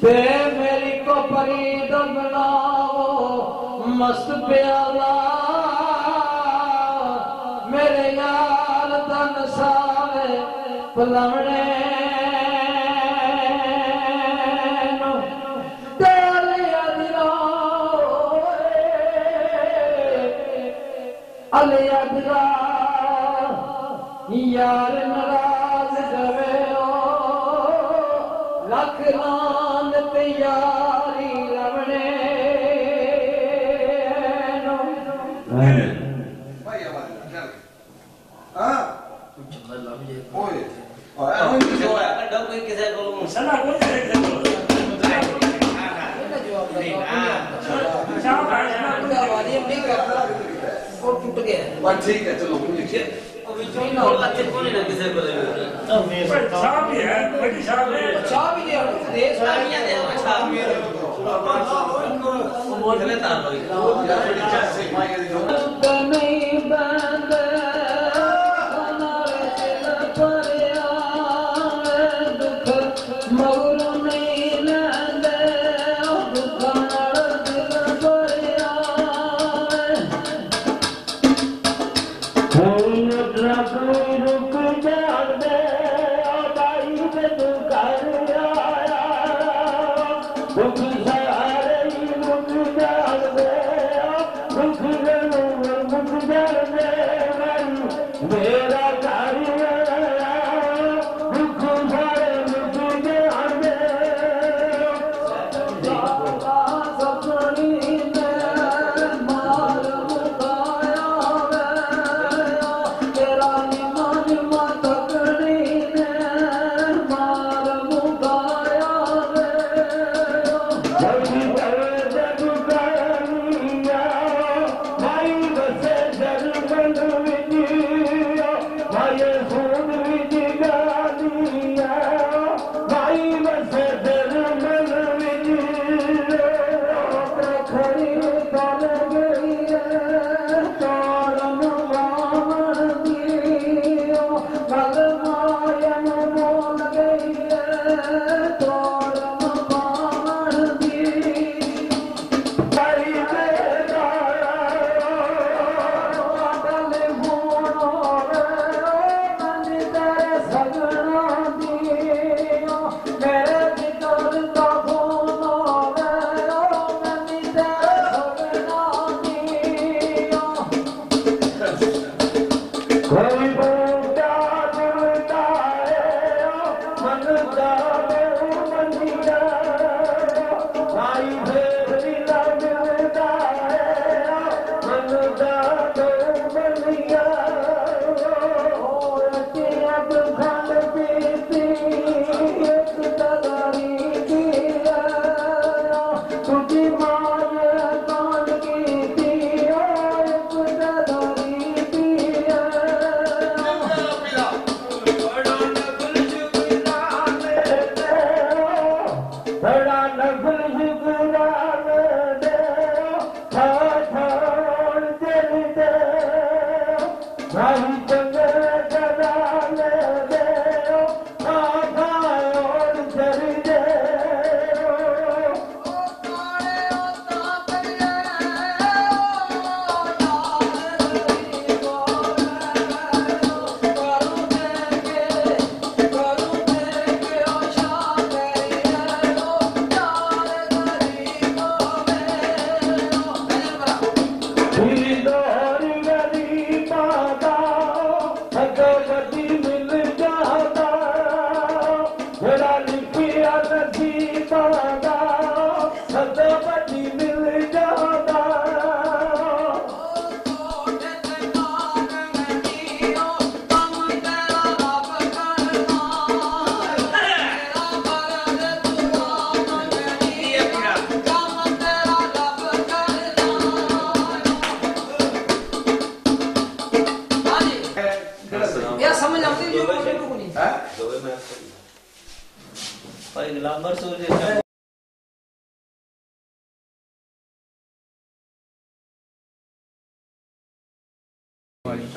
ते मेरी को फरीद बनाओ मस्त प्याला मेरे यार तन सारे पलवने अलिया यार नाराज जवे लख लान तैयारी रवने ठीक है चलो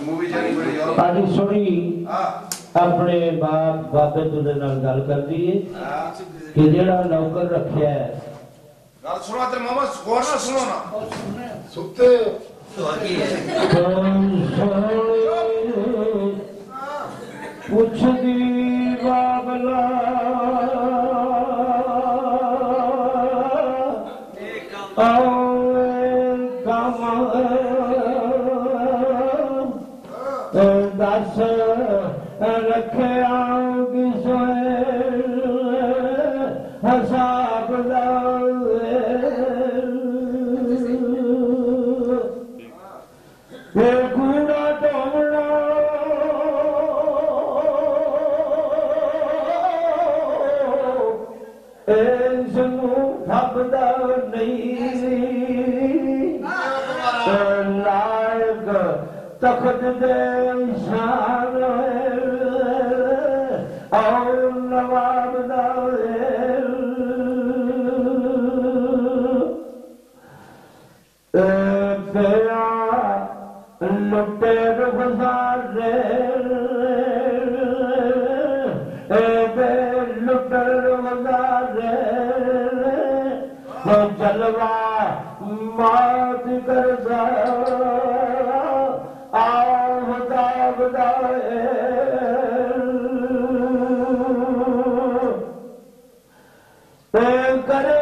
मूवी जानी बड़ी और सुनी अपने बाप बाबे तुझे नाल गल कर दी है कि जेड़ा नौकर रखया है गल सुनो तेरे मामा गौर ना सुनो ना सुते पुछदी बाबला दस रखिया हिसाब कूड़ा टोमना इसनू ठपदा नहीं लायक तख्त दे शान और नवाब दा तेरा लुटेर गुजारे लुटेर गुजारे जलवा मात कर करे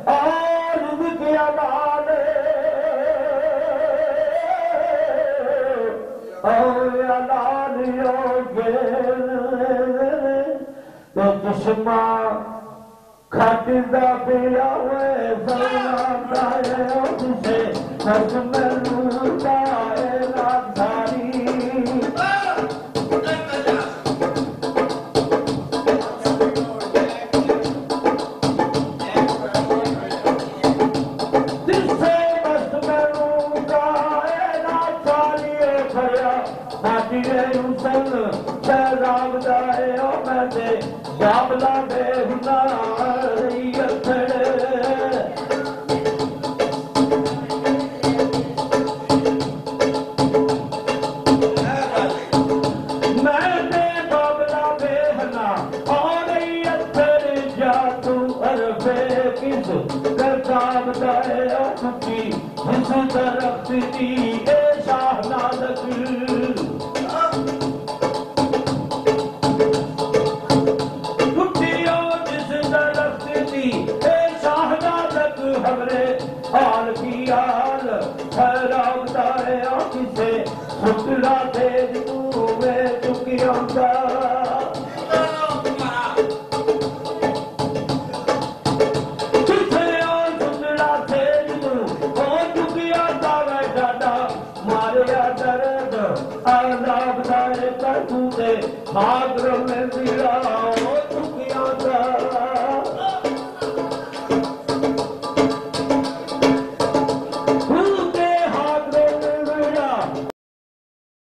और क्या डाले और अलानियों के तो चश्मा खटदा पिया हुए सलाम आए उनसे हस में लूटा है राधारी बाबला बेहुना मैंने बाबला बेहना और जा तू अरबे किस करताब दाए की जिस तरफ दी ए शाहनादक हाल की हाल खराबता है किसे सुतला दे तू मैं चुकिया सुतला दे तू चुकिया मैं डाटा मारे दर्द आजाबदार कर तू दे भाग में मिला चुकिया